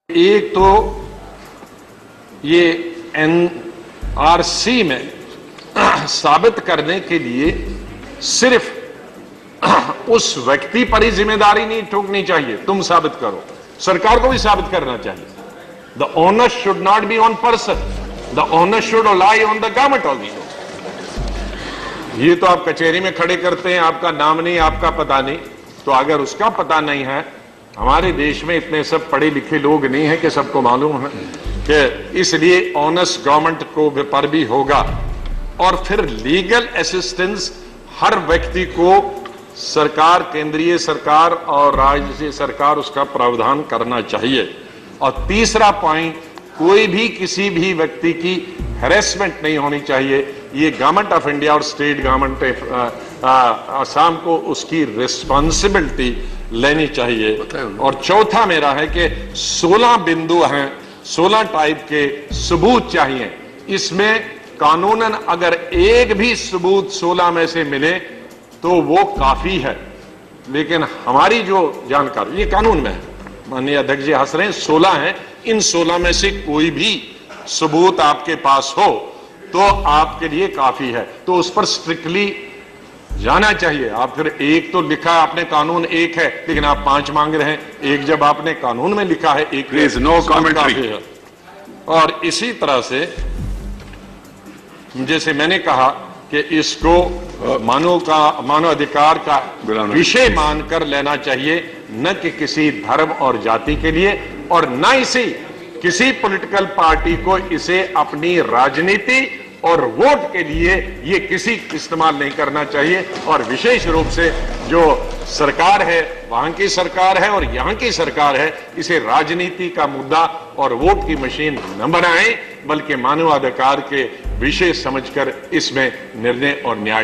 एक तो ये एनआरसी में साबित करने के लिए सिर्फ उस व्यक्ति पर ही जिम्मेदारी नहीं ठोकनी चाहिए, तुम साबित करो, सरकार को भी साबित करना चाहिए। The onus should not be on person, the onus should lie on the government also. ये तो आप कचहरी में खड़े करते हैं, आपका नाम नहीं, आपका पता नहीं, तो अगर उसका पता नहीं है, हमारे देश में इतने सब पढ़े लिखे लोग नहीं है कि सबको मालूम है कि इसलिए ऑनस गवर्नमेंट को पर भी होगा। और फिर लीगल असिस्टेंस हर व्यक्ति को सरकार, केंद्रीय सरकार और राज्य सरकार उसका प्रावधान करना चाहिए। और तीसरा पॉइंट, कोई भी किसी भी व्यक्ति की हैरेसमेंट नहीं होनी चाहिए। ये गवर्नमेंट ऑफ इंडिया और स्टेट गवर्नमेंट आसाम को उसकी रिस्पॉन्सिबिलिटी लेनी चाहिए। और चौथा मेरा है कि 16 बिंदु हैं, 16 टाइप के सबूत चाहिए। इसमें कानूनन अगर एक भी सबूत 16 में से मिले तो वो काफी है, लेकिन हमारी जो जानकारी, ये कानून में है, माननीय अध्यक्ष जी हंस रहे हैं, 16 हैं, इन 16 में से कोई भी सबूत आपके पास हो तो आपके लिए काफी है, तो उस पर स्ट्रिक्टली जाना चाहिए। आप फिर एक तो लिखा आपने कानून एक है, लेकिन आप 5 मांग रहे हैं, एक जब आपने कानून में लिखा है एक प्लीज नो कमेंट्री है। और इसी तरह से जैसे मैंने कहा कि इसको मानव अधिकार का विषय मानकर लेना चाहिए, न कि किसी धर्म और जाति के लिए, और न इसे किसी पॉलिटिकल पार्टी को इसे अपनी राजनीति और वोट के लिए ये किसी इस्तेमाल नहीं करना चाहिए। और विशेष रूप से जो सरकार है, वहां की सरकार है और यहां की सरकार है, इसे राजनीति का मुद्दा और वोट की मशीन न बनाएं, बल्कि मानवाधिकार के विषय समझकर इसमें निर्णय और न्याय